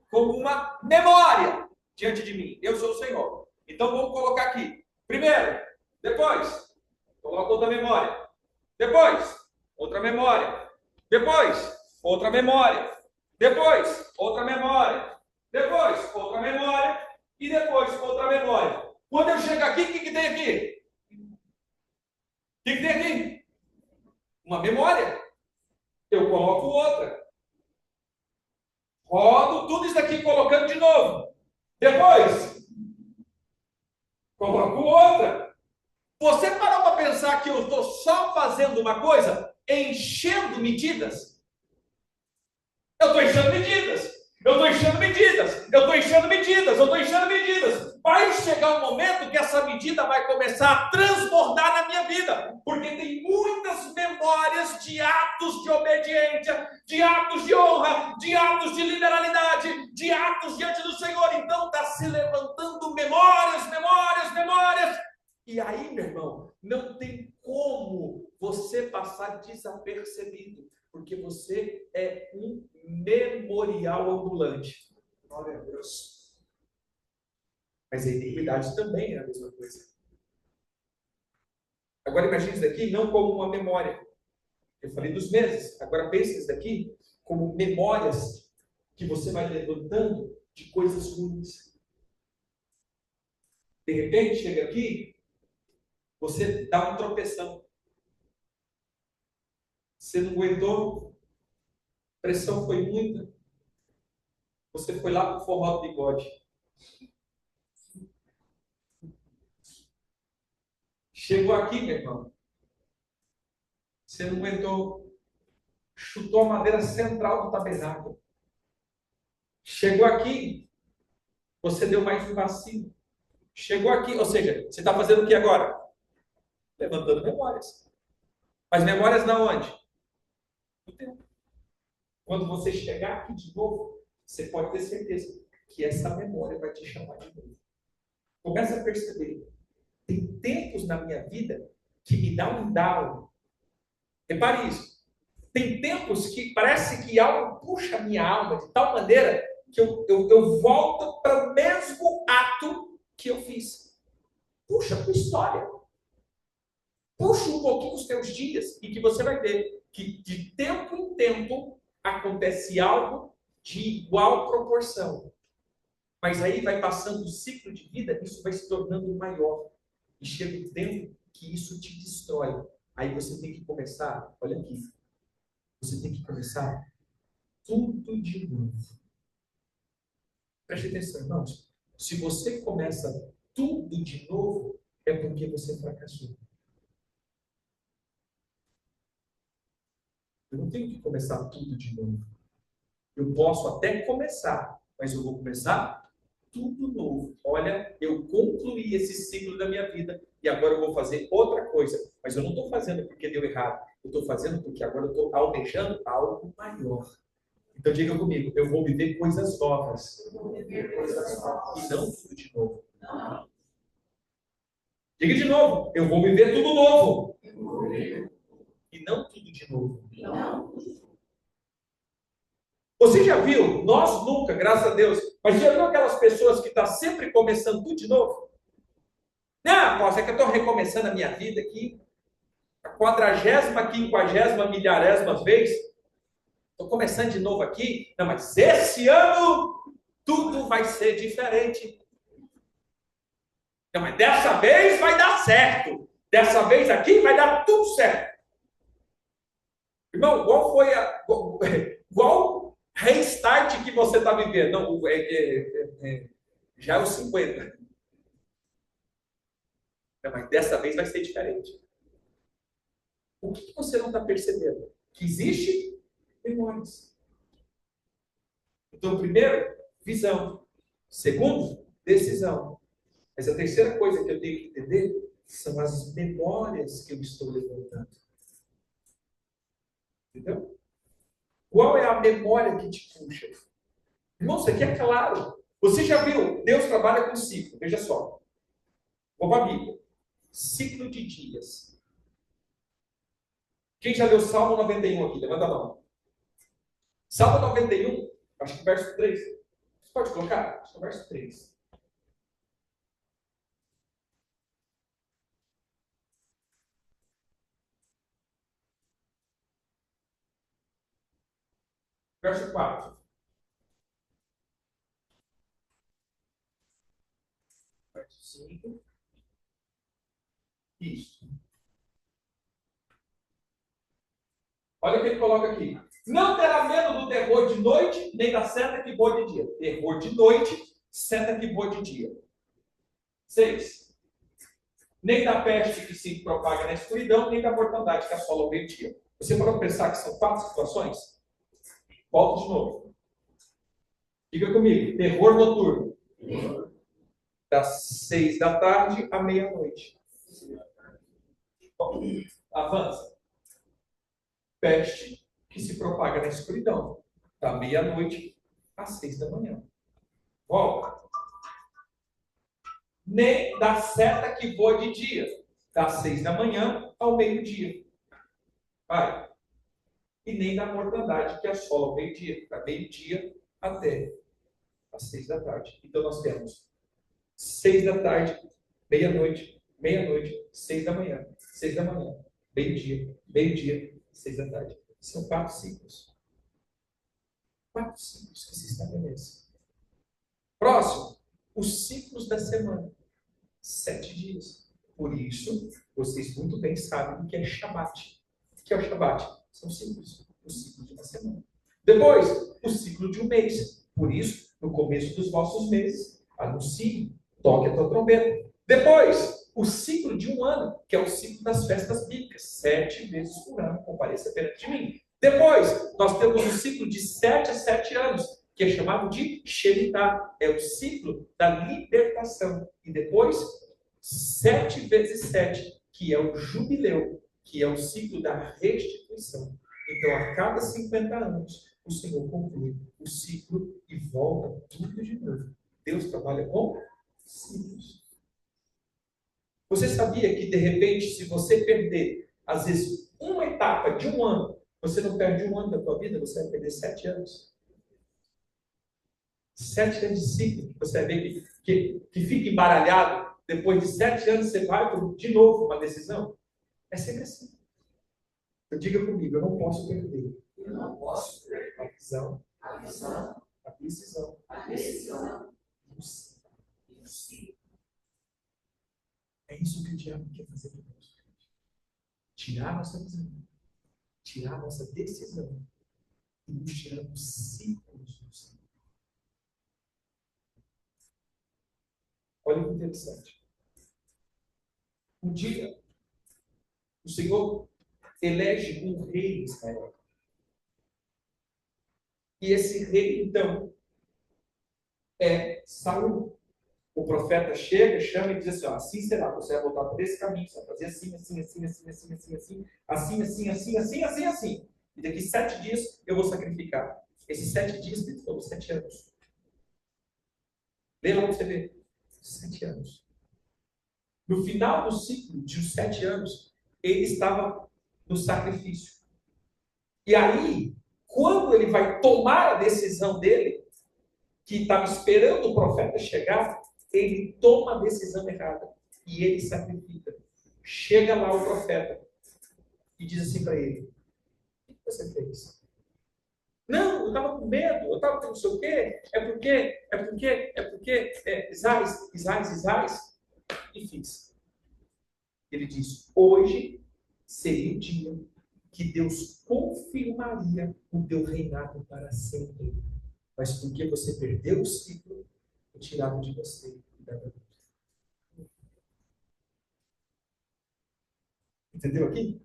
como uma memória diante de mim. Eu sou o Senhor. Então vamos colocar aqui. Primeiro, depois, coloca outra memória. Depois, outra memória. Depois, outra memória. Depois, outra memória. Depois, outra memória. E depois, outra memória. Quando eu chego aqui, o que tem aqui? O que tem aqui? Uma memória. Eu coloco outra. Rodo tudo isso daqui colocando de novo. Depois, coloco outra. Você parou para pensar que eu estou só fazendo uma coisa? Enchendo medidas? Eu estou enchendo medidas. Eu estou enchendo medidas. Eu estou enchendo medidas. Eu estou enchendo medidas. Vai chegar um momento que essa medida vai começar a transbordar na minha vida. Porque tem muitas memórias de atos de obediência, de atos de honra, de atos de liberalidade, de atos diante do Senhor. Então está se levantando memórias, memórias, memórias. E aí, meu irmão, não tem como você passar desapercebido, porque você é um memorial ambulante. Glória a Deus. Mas a iniquidade também é a mesma coisa. Agora imagine isso daqui não como uma memória. Eu falei dos meses. Agora pense isso daqui como memórias que você vai levantando de coisas ruins. De repente, chega aqui, você dá um tropeção. Você não aguentou, a pressão foi muita. Você foi lá para o forró do bigode. Chegou aqui, meu irmão. Você não aguentou. Chutou a madeira central do tabernáculo. Chegou aqui, você deu mais um vacilo. Chegou aqui, ou seja, você está fazendo o que agora? Levantando memórias. Mas memórias na onde? No tempo. Quando você chegar aqui de novo, você pode ter certeza que essa memória vai te chamar de novo. Começa a perceber. Tem tempos na minha vida que me dá um down. Repare isso. Tem tempos que parece que algo puxa a minha alma de tal maneira que eu volto para o mesmo ato que eu fiz. Puxa a tua história. Puxa um pouquinho os teus dias e que você vai ver que de tempo em tempo acontece algo de igual proporção. Mas aí vai passando o ciclo de vida, isso vai se tornando maior. E chega um tempo que isso te destrói. Aí você tem que começar, olha aqui, você tem que começar tudo de novo. Preste atenção, irmãos. Se você começa tudo de novo, é porque você fracassou. Eu não tenho que começar tudo de novo. Eu posso até começar, mas eu vou começar tudo novo. Olha, eu concluí esse ciclo da minha vida e agora eu vou fazer outra coisa. Mas eu não estou fazendo porque deu errado. Eu estou fazendo porque agora eu estou almejando algo maior. Então diga comigo, eu vou viver coisas novas. E não tudo de novo. Diga de novo, eu vou viver tudo novo. E não tudo de novo. Você já viu? Nós nunca, graças a Deus. Mas já viu aquelas pessoas que estão sempre começando tudo de novo? Não, poxa, é que eu estou recomeçando a minha vida aqui. A 40ª, 50ª, milharésima vez. Estou começando de novo aqui. Não, mas esse ano tudo vai ser diferente. Não, mas dessa vez vai dar certo. Dessa vez aqui vai dar tudo certo. Irmão, qual restart que você está vivendo? Não, já é os 50. Não, mas dessa vez vai ser diferente. O que você não está percebendo? Que existe memórias. Então, primeiro, visão. Segundo, decisão. Mas a terceira coisa que eu tenho que entender são as memórias que eu estou levantando. Entendeu? Qual é a memória que te puxa? Irmão, isso aqui é claro. Você já viu? Deus trabalha com ciclo. Veja só. Vou para a Bíblia. Ciclo de dias. Quem já leu Salmo 91 aqui? Levanta a mão. Salmo 91, acho que verso 3. Você pode colocar? Acho que é o verso 3. Verso 4. Verso 5. Isso. Olha o que ele coloca aqui. Não terá medo do terror de noite, nem da seta que voa de dia. Terror de noite, seta que voa de dia. 6. Nem da peste que se propaga na escuridão, nem da mortandade que assola o meio-dia. Você pode pensar que são 4 situações? Volto de novo. Diga comigo. Terror noturno. Das 6 da tarde à meia-noite. Avança. Peste que se propaga na escuridão. Da meia-noite às 6 da manhã. Volta. Nem da seta que voa de dia. Das 6 da manhã ao meio-dia. Vai. E nem da mortandade que assola ao meio-dia. Da meio-dia até às 6 da tarde. Então nós temos 6 da tarde, meia-noite, 6 da manhã, 6 da manhã, meio-dia, 6 da tarde. São 4 ciclos. 4 ciclos que se estabelecem. Próximo, os ciclos da semana. 7 dias. Por isso, vocês muito bem sabem o que é Shabat. O que é o Shabat? São ciclos. O ciclo de uma semana. Depois, o ciclo de um mês. Por isso, no começo dos vossos meses, anuncie, toque a tua trombeta. Depois, o ciclo de um ano, que é o ciclo das festas bíblicas. 7 vezes por ano, compareça perante de mim. Depois, nós temos o ciclo de 7 a 7 anos, que é chamado de Shemitah. É o ciclo da libertação. E depois, 7 vezes 7, que é o jubileu, que é o ciclo da restituição. Então, a cada 50 anos, o Senhor conclui o ciclo e volta tudo de novo. Deus trabalha com ciclos. Você sabia que, de repente, se você perder, às vezes, uma etapa de um ano, você não perde um ano da tua vida, você vai perder 7 anos. 7 anos de ciclo. Você vai ver que fica embaralhado. Depois de 7 anos, você vai de novo uma decisão. É sempre assim. Eu diga comigo, eu não posso perder. Eu não posso perder A visão, a visão, a decisão. a decisão do sim. e o sim. É isso que o diabo quer fazer conosco. Tirar a nossa visão, tirar a nossa decisão e nos tirar dos ciclos do Senhor. Olha que interessante. Um dia, o Senhor elege um rei em Israel. E esse rei, então, é Saul. O profeta chega, chama e diz assim, ó, assim será, você vai voltar por esse caminho, você vai fazer assim, assim, assim, assim, assim, assim, assim, assim, assim, assim, assim, assim, assim. E daqui 7 dias eu vou sacrificar. Esses 7 dias, foram 7 anos. Lê lá para você ver. 7 anos. No final do ciclo de os 7 anos, ele estava no sacrifício. E aí, quando ele vai tomar a decisão dele, que estava esperando o profeta chegar, ele toma a decisão errada e ele sacrifica. Chega lá o profeta e diz assim para ele: o que você fez? Não, eu estava com medo, eu estava com não sei o quê, Isais, e fiz. Ele diz: hoje seria o dia que Deus confirmaria o teu reinado para sempre. Mas porque você perdeu o ciclo, eu tirava de você e dava a Deus. Entendeu aqui?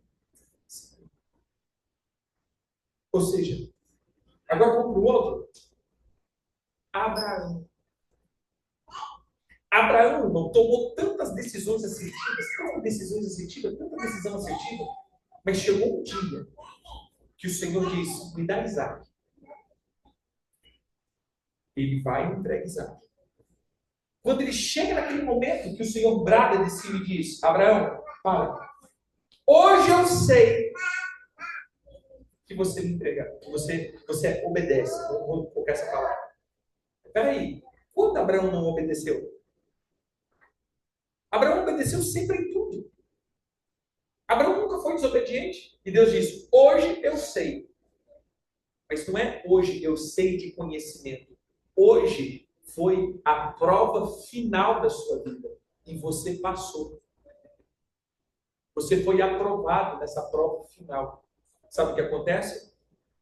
Ou seja, agora vamos para o outro. Abraão. Abraão não tomou tantas decisões assertivas, tanta decisão assertiva, mas chegou um dia que o Senhor disse: me dá Isaac. Ele vai e entrega Isaac. Quando ele chega naquele momento que o Senhor brada de cima e diz: Abraão, para. Hoje eu sei que você me entrega, que você obedece. Vou colocar essa palavra. Espera aí. Quando Abraão não obedeceu? Abraão obedeceu sempre em tudo. Abraão nunca foi desobediente. E Deus diz: hoje eu sei. Mas não é hoje eu sei de conhecimento. Hoje foi a prova final da sua vida. E você passou. Você foi aprovado nessa prova final. Sabe o que acontece?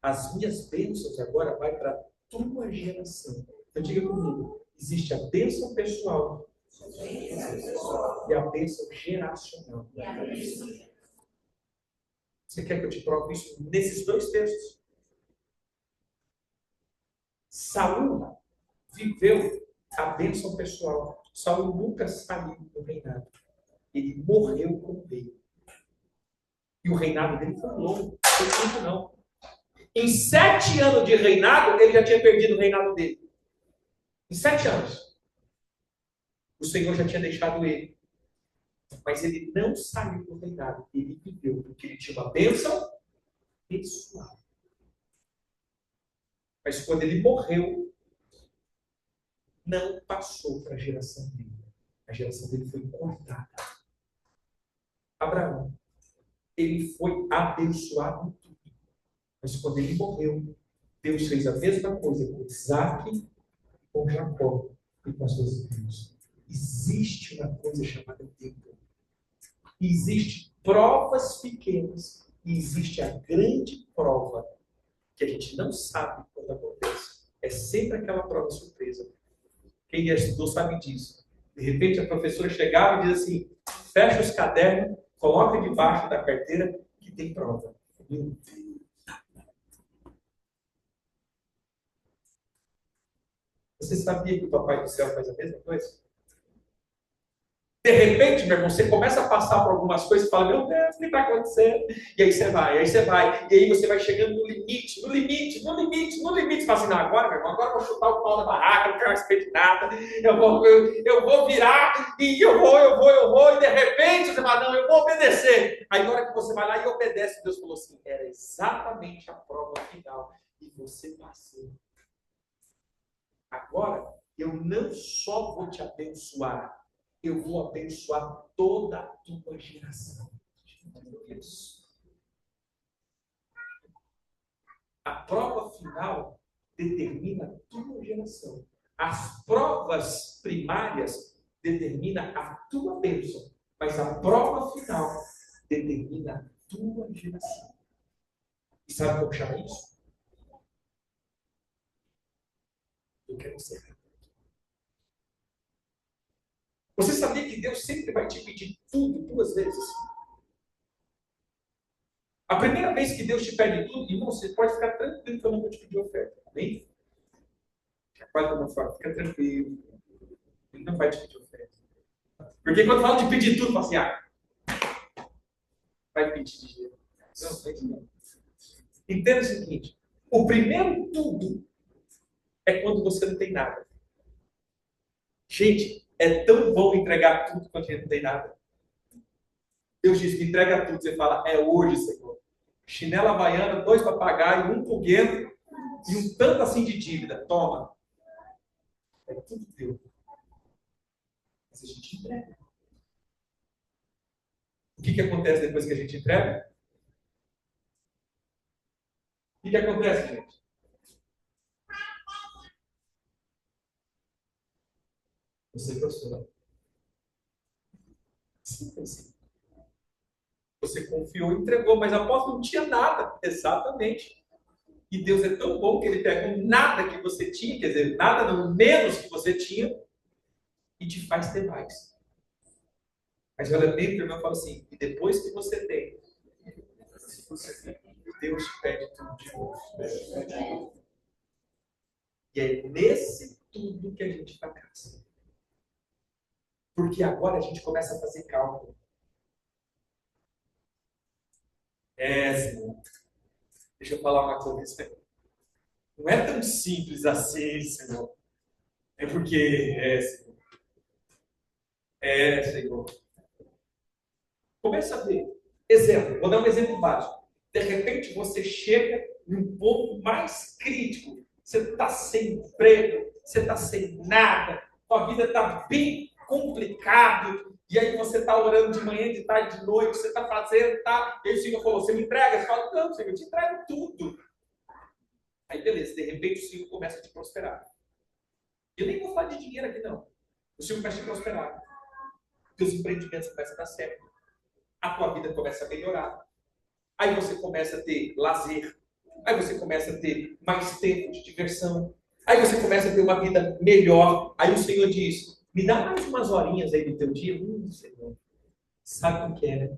As minhas bênçãos agora vai para a tua geração. Então diga comigo, existe a bênção pessoal e a bênção geracional. Você quer que eu te prove isso nesses dois textos? Saul viveu a bênção pessoal. Saul nunca saiu do reinado. Ele morreu como rei. E o reinado dele foi longo. Não foi curto, não. Em 7 anos de reinado, ele já tinha perdido o reinado dele. Em 7 anos. O Senhor já tinha deixado ele. Mas ele não saiu do reinado. Ele viveu, porque ele tinha uma bênção pessoal. Mas quando ele morreu, não passou para a geração dele. A geração dele foi cortada. Abraão, ele foi abençoado em tudo. Mas quando ele morreu, Deus fez a mesma coisa com Isaac, com Jacó e com as suas filhas. Existe uma coisa chamada tempo. Existem provas pequenas e existe a grande prova que a gente não sabe quando acontece. É sempre aquela prova surpresa. Quem já estudou sabe disso. De repente a professora chegava e dizia assim, fecha os cadernos, coloca debaixo da carteira que tem prova. Meu Deus. Você sabia que o Papai do Céu faz a mesma coisa? De repente, meu irmão, você começa a passar por algumas coisas e fala, meu Deus, o que está acontecendo? E aí você vai, e aí você vai chegando no limite. Você fala assim, não, agora, meu irmão, agora eu vou chutar o pau da barraca, não quero mais saber de nada, eu vou virar, e eu vou, e de repente você fala, não, eu vou obedecer. Aí na hora que você vai lá e obedece, Deus falou assim, era exatamente a prova final, e você passou. Agora, eu não só vou te abençoar, eu vou abençoar toda a tua geração. A prova final determina a tua geração. As provas primárias determinam a tua bênção. Mas a prova final determina a tua geração. E sabe como chama isso? Eu quero encerrar. Você sabia que Deus sempre vai te pedir tudo 2 vezes? A primeira vez que Deus te pede tudo, irmão, você pode ficar tranquilo que eu não vou te pedir oferta. Amém? Quase não fala, fica tranquilo. Ele não vai te pedir oferta. Porque quando fala de pedir tudo, fala assim, vai pedir dinheiro. Não, vai não. Entenda o seguinte, o primeiro tudo é quando você não tem nada. Gente, é tão bom entregar tudo quando a gente não tem nada. Deus diz que entrega tudo, você fala, é hoje, Senhor. Chinela havaiana, 2 papagaios, 1 pulguento e um tanto assim de dívida. Toma. É tudo teu. Mas a gente entrega. O que acontece depois que a gente entrega? O que acontece, gente? Você prospera. Simples assim. Você confiou e entregou, mas após não tinha nada. Exatamente. E Deus é tão bom que Ele pega um nada que você tinha, quer dizer, nada não, menos que você tinha, e te faz ter mais. Mas olha bem, o irmão fala assim, e depois que você tem, Deus te pede tudo de novo. E é nesse tudo que a gente fracassa. Porque agora a gente começa a fazer cálculo. Senhor. Deixa eu falar uma coisa. Não é tão simples assim, Senhor. É porque Senhor. Senhor. Começa a ver. Exemplo, vou dar um exemplo básico. De repente você chega num ponto mais crítico. Você está sem emprego, você está sem nada, sua vida está bem complicado. E aí você está orando de manhã, de tarde, de noite, você está fazendo, tá? E aí o Senhor falou, você me entrega? Você fala, não, Senhor, eu te entrego tudo. Aí beleza, de repente o Senhor começa a te prosperar. Eu nem vou falar de dinheiro aqui não. O Senhor começa a te prosperar. Teus empreendimentos começam a dar certo. A tua vida começa a melhorar. Aí você começa a ter lazer. Aí você começa a ter mais tempo de diversão. Aí você começa a ter uma vida melhor. Aí o Senhor diz, me dá mais umas horinhas aí do teu dia. Senhor, sabe o que é?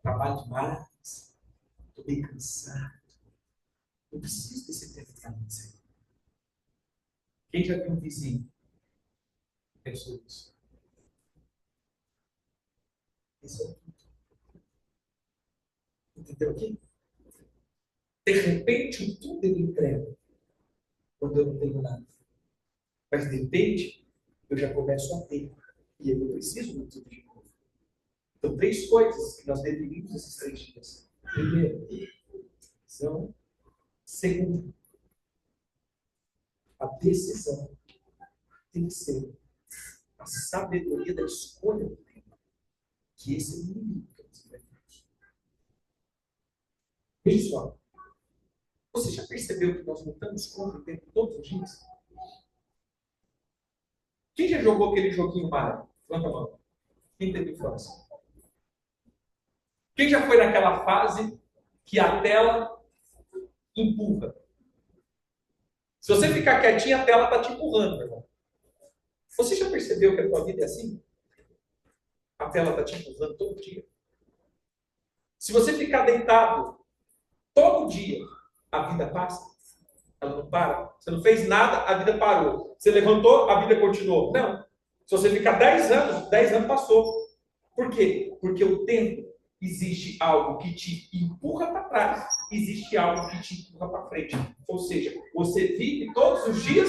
Trabalho demais. Estou bem cansado. Eu preciso desse tempo para mim, Senhor. Quem já viu um vizinho? Pensou isso. Isso é tudo. Entendeu aqui? De repente, tudo eu entrego quando eu não tenho nada. Mas de repente, eu já começo a ter. E eu preciso do tudo de novo. Então, 3 coisas que nós definimos esses 3 dias. Primeiro, decisão. Segundo, a decisão tem que ser a sabedoria da escolha do tempo. Que esse é o inimigo que nós enfrentamos. Veja só. Você já percebeu que nós lutamos contra o tempo todos os dias? Quem já jogou aquele joguinho Mario? Levanta a mão. Quem teve infância? Quem já foi naquela fase que a tela empurra? Se você ficar quietinho, a tela está te empurrando, meu irmão. Você já percebeu que a tua vida é assim? A tela está te empurrando todo dia. Se você ficar deitado todo dia, a vida passa. Ela não para. Você não fez nada, a vida parou. Você levantou, a vida continuou. Não. Se você ficar 10 anos passou. Por quê? Porque o tempo existe algo que te empurra para trás, existe algo que te empurra para frente. Ou seja, você vive todos os dias,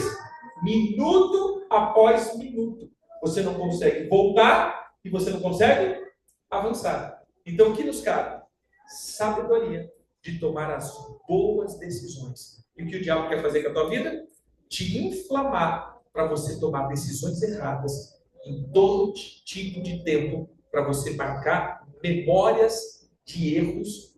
minuto após minuto. Você não consegue voltar e você não consegue avançar. Então, o que nos cabe? Sabedoria de tomar as boas decisões. E o que o diabo quer fazer com a tua vida? Te inflamar para você tomar decisões erradas em todo tipo de tempo, para você marcar memórias de erros,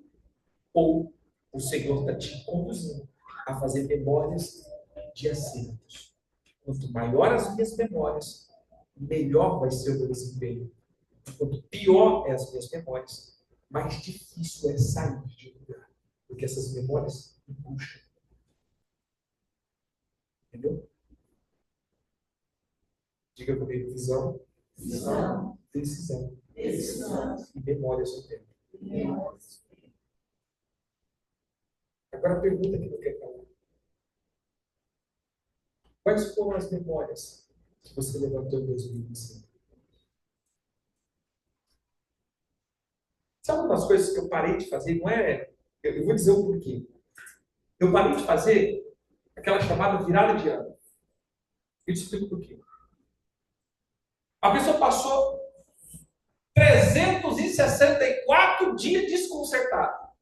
ou o Senhor está te conduzindo a fazer memórias de acertos. Quanto maior as minhas memórias, melhor vai ser o meu desempenho. Quanto pior é as minhas memórias, mais difícil é sair de um lugar. Porque essas memórias me puxam. Entendeu? Diga comigo, visão, decisão e memórias do tempo. Agora a pergunta que eu quero falar. Quais foram as memórias que você levantou em 2025? Sabe uma das coisas que eu parei de fazer? Não é. Eu vou dizer o porquê. Eu parei de fazer aquela chamada virada de ano. Eu te explico por quê. A pessoa passou 364 dias desconcertada.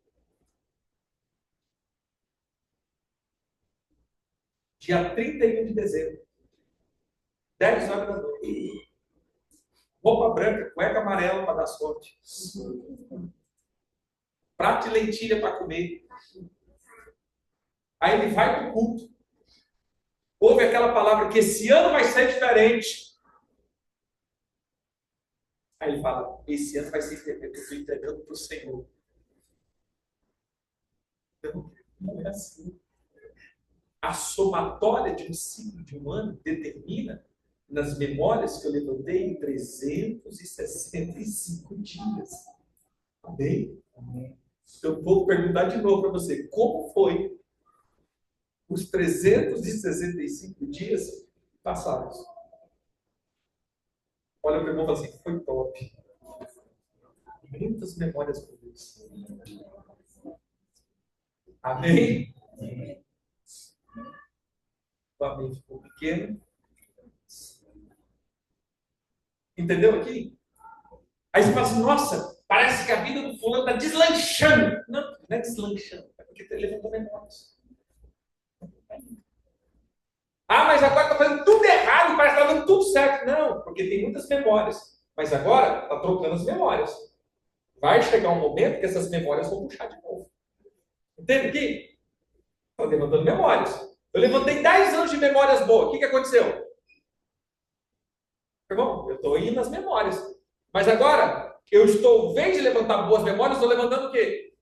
Dia 31 de dezembro, 10 horas da noite. Roupa branca, cueca amarela para dar sorte. Prato de lentilha para comer. Aí ele vai para o culto. Ouve aquela palavra que esse ano vai ser diferente. Aí ele fala, esse ano vai ser diferente, eu estou entregando para o Senhor. Não é assim. A somatória de um ciclo de um ano determina nas memórias que eu levantei em 365 dias. Amém? Amém. Eu vou perguntar de novo para você, como foi os 365 dias passados? Olha para o irmão e fala assim, foi top. Muitas memórias boas. Amém? Amém. O amém ficou pequeno. Entendeu aqui? Aí você fala assim, nossa, parece que a vida do fulano está deslanchando. Não, não é deslanchando, é porque ele levantou memórias. Ah, mas agora está fazendo tudo errado, parece que está dando tudo certo. Não, porque tem muitas memórias. Mas agora está trocando as memórias. Vai chegar um momento que essas memórias vão puxar de novo. Entende aqui? Estou levantando memórias. Eu levantei 10 anos de memórias boas. O que aconteceu? Irmão, eu estou indo nas memórias. Mas agora, eu estou, em vez de levantar boas memórias, estou levantando o quê?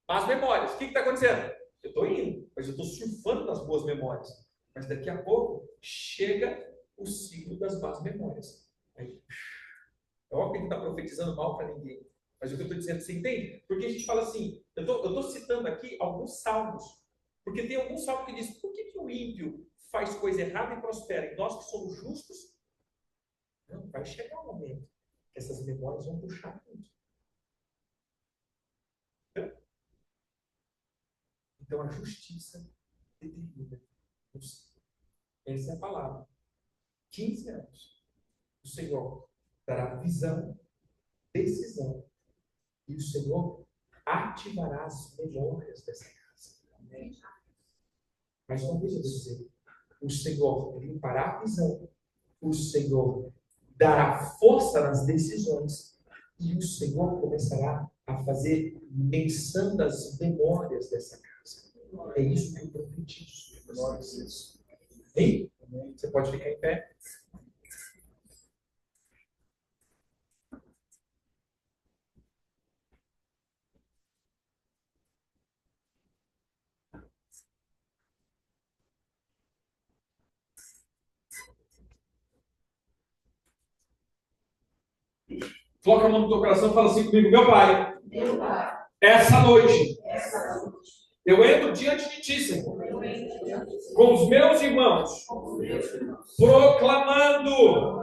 Más memórias. O que está acontecendo? Eu estou indo, mas eu estou surfando nas boas memórias. Mas daqui a pouco chega o ciclo das más memórias. Aí, é óbvio que ele está profetizando mal para ninguém. Mas o que eu estou dizendo, você entende? Porque a gente fala assim, eu estou citando aqui alguns salmos. Porque tem alguns salmos que diz, por que o ímpio faz coisa errada e prospera? E nós que somos justos, não, vai chegar um momento que essas memórias vão puxar muito. Então a justiça determina. Essa é a palavra. 15 anos. O Senhor dará visão, decisão. E o Senhor ativará as memórias dessa casa. Amém. Mais uma vez eu vou dizer. O Senhor limpará a visão. O Senhor dará força nas decisões. E o Senhor começará a fazer menção das memórias dessa casa. É isso que eu profetizo. Hein? Você pode ficar em pé. Coloca a mão no teu coração e fala assim comigo, meu Pai, essa noite, eu entro diante de Ti, Senhor, com os meus irmãos, proclamando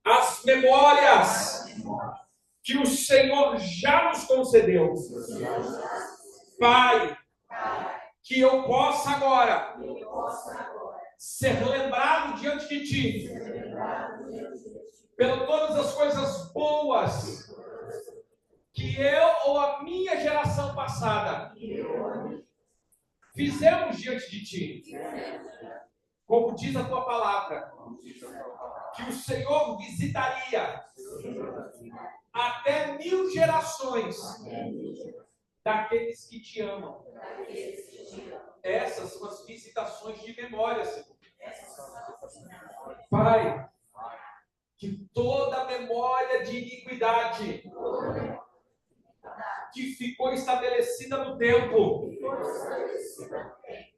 as memórias que o Senhor já nos concedeu. Pai, que eu possa agora ser lembrado diante de Ti, pelas todas as coisas boas que eu ou a minha geração passada fizemos diante de Ti. Como diz a Tua palavra, que o Senhor visitaria até 1000 gerações daqueles que Te amam. Essas são as visitações de memória, Senhor. Pai, que toda memória de iniquidade que ficou estabelecida no tempo,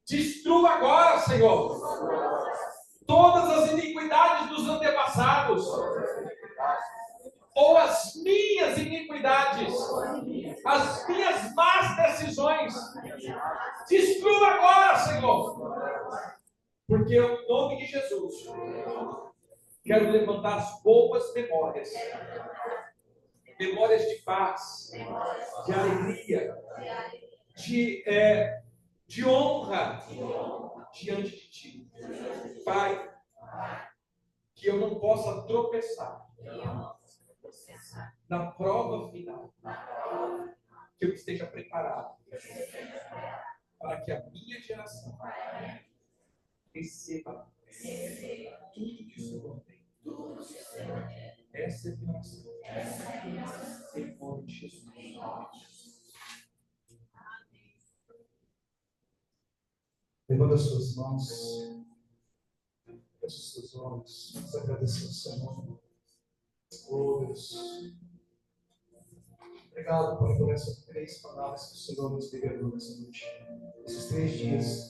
destrua agora, Senhor, todas as iniquidades dos antepassados, ou as minhas iniquidades, as minhas más decisões, destrua agora, Senhor, porque em nome de Jesus quero levantar as boas memórias, memórias de paz, de alegria, de honra diante de Ti. Pai, que eu não possa tropeçar na prova final, que eu esteja preparado para que a minha geração receba tudo que o Senhor tem. Essa é a minha oração. Em nome de Jesus. Levanta as suas mãos. Feche os seus olhos. Vamos agradecer ao Senhor. Oh, Deus. Obrigado, Pai, por essas 3 palavras que o Senhor nos liberou nessa noite. Esses 3 dias.